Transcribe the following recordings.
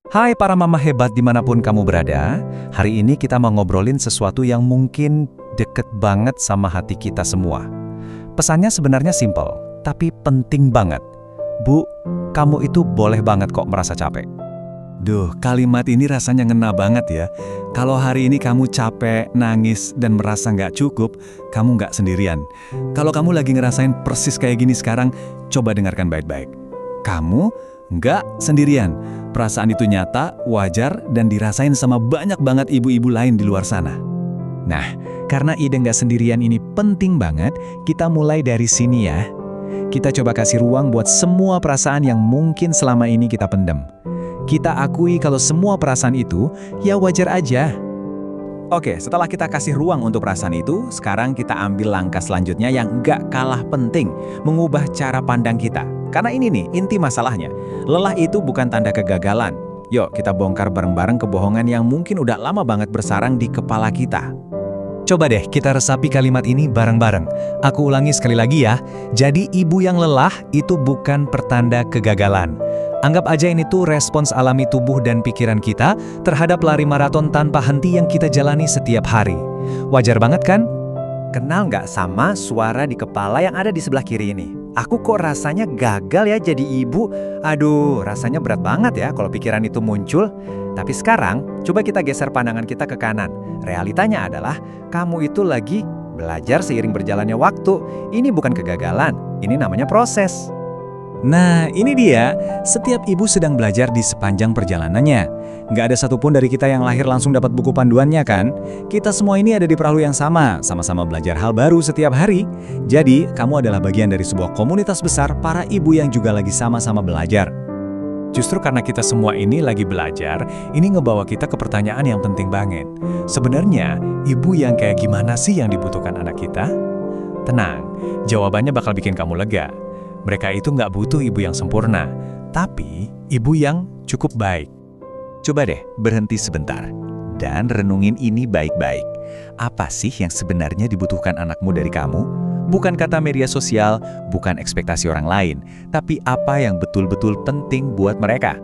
Hai para mama hebat dimanapun kamu berada, hari ini kita mau ngobrolin sesuatu yang mungkin deket banget sama hati kita semua. Pesannya sebenarnya simpel, tapi penting banget. Bu, kamu itu boleh banget kok merasa capek. Duh, kalimat ini rasanya ngena banget ya. Kalau hari ini kamu capek, nangis, dan merasa nggak cukup, kamu nggak sendirian. Kalau kamu lagi ngerasain persis kayak gini sekarang, coba dengarkan baik-baik. Kamu nggak sendirian. Perasaan itu nyata, wajar, dan dirasain sama banyak banget ibu-ibu lain di luar sana. Nah, karena ide nggak sendirian ini penting banget, kita mulai dari sini ya. Kita coba kasih ruang buat semua perasaan yang mungkin selama ini kita pendam. Kita akui kalau semua perasaan itu, ya wajar aja. Oke, setelah kita kasih ruang untuk perasaan itu, sekarang kita ambil langkah selanjutnya yang nggak kalah penting, mengubah cara pandang kita. Karena ini nih, inti masalahnya. Lelah itu bukan tanda kegagalan. Yuk, kita bongkar bareng-bareng kebohongan yang mungkin udah lama banget bersarang di kepala kita. Coba deh kita resapi kalimat ini bareng-bareng. Aku ulangi sekali lagi ya. Jadi ibu yang lelah itu bukan pertanda kegagalan. Anggap aja ini tuh respons alami tubuh dan pikiran kita terhadap lari maraton tanpa henti yang kita jalani setiap hari. Wajar banget kan? Kenal nggak sama suara di kepala yang ada di sebelah kiri ini? Aku kok rasanya gagal ya jadi ibu? Aduh, rasanya berat banget ya kalau pikiran itu muncul. Tapi sekarang, coba kita geser pandangan kita ke kanan. Realitanya adalah, kamu itu lagi belajar seiring berjalannya waktu. Ini bukan kegagalan, ini namanya proses. Nah, ini dia. Setiap ibu sedang belajar di sepanjang perjalanannya. Nggak ada satupun dari kita yang lahir langsung dapat buku panduannya kan? Kita semua ini ada di perahu yang sama-sama belajar hal baru setiap hari. Jadi, kamu adalah bagian dari sebuah komunitas besar para ibu yang juga lagi sama-sama belajar. Justru karena kita semua ini lagi belajar, ini ngebawa kita ke pertanyaan yang penting banget. Sebenarnya, ibu yang kayak gimana sih yang dibutuhkan anak kita? Tenang, jawabannya bakal bikin kamu lega. Mereka itu nggak butuh ibu yang sempurna, tapi ibu yang cukup baik. Coba deh berhenti sebentar dan renungin ini baik-baik. Apa sih yang sebenarnya dibutuhkan anakmu dari kamu? Bukan kata media sosial, bukan ekspektasi orang lain, tapi apa yang betul-betul penting buat mereka.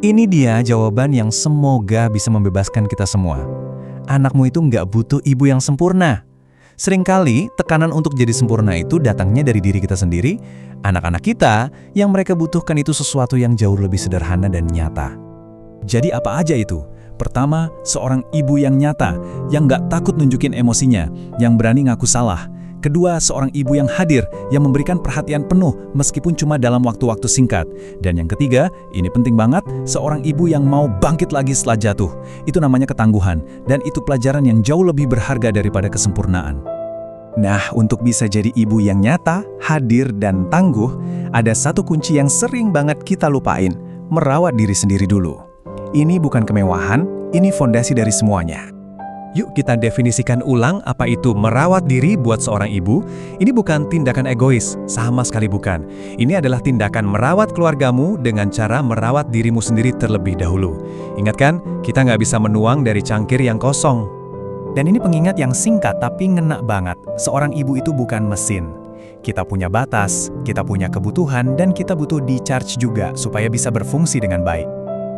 Ini dia jawaban yang semoga bisa membebaskan kita semua. Anakmu itu nggak butuh ibu yang sempurna. Seringkali tekanan untuk jadi sempurna itu datangnya dari diri kita sendiri, anak-anak kita yang mereka butuhkan itu sesuatu yang jauh lebih sederhana dan nyata. Jadi apa aja itu? Pertama, seorang ibu yang nyata, yang nggak takut nunjukin emosinya, yang berani ngaku salah. Kedua, seorang ibu yang hadir, yang memberikan perhatian penuh meskipun cuma dalam waktu-waktu singkat. Dan yang ketiga, ini penting banget, seorang ibu yang mau bangkit lagi setelah jatuh. Itu namanya ketangguhan, dan itu pelajaran yang jauh lebih berharga daripada kesempurnaan. Nah, untuk bisa jadi ibu yang nyata, hadir, dan tangguh, ada satu kunci yang sering banget kita lupain, merawat diri sendiri dulu. Ini bukan kemewahan, ini fondasi dari semuanya. Yuk kita definisikan ulang apa itu merawat diri buat seorang ibu. Ini bukan tindakan egois, sama sekali bukan. Ini adalah tindakan merawat keluargamu dengan cara merawat dirimu sendiri terlebih dahulu. Ingat kan, kita nggak bisa menuang dari cangkir yang kosong. Dan ini pengingat yang singkat tapi ngena banget. Seorang ibu itu bukan mesin. Kita punya batas, kita punya kebutuhan, dan kita butuh di-charge juga supaya bisa berfungsi dengan baik.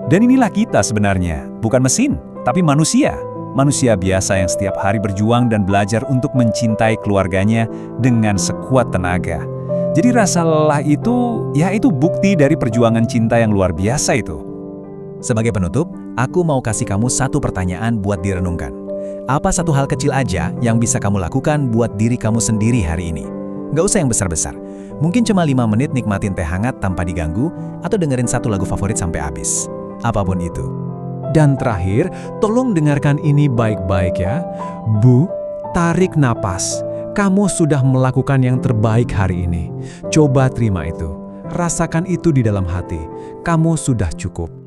Dan inilah kita sebenarnya, bukan mesin, tapi manusia. Manusia biasa yang setiap hari berjuang dan belajar untuk mencintai keluarganya dengan sekuat tenaga. Jadi rasa lelah itu, ya itu bukti dari perjuangan cinta yang luar biasa itu. Sebagai penutup, aku mau kasih kamu satu pertanyaan buat direnungkan. Apa satu hal kecil aja yang bisa kamu lakukan buat diri kamu sendiri hari ini? Nggak usah yang besar-besar. Mungkin cuma 5 menit nikmatin teh hangat tanpa diganggu, atau dengerin satu lagu favorit sampai habis. Apapun itu. Dan terakhir, tolong dengarkan ini baik-baik ya. Bu, tarik napas. Kamu sudah melakukan yang terbaik hari ini. Coba terima itu. Rasakan itu di dalam hati. Kamu sudah cukup.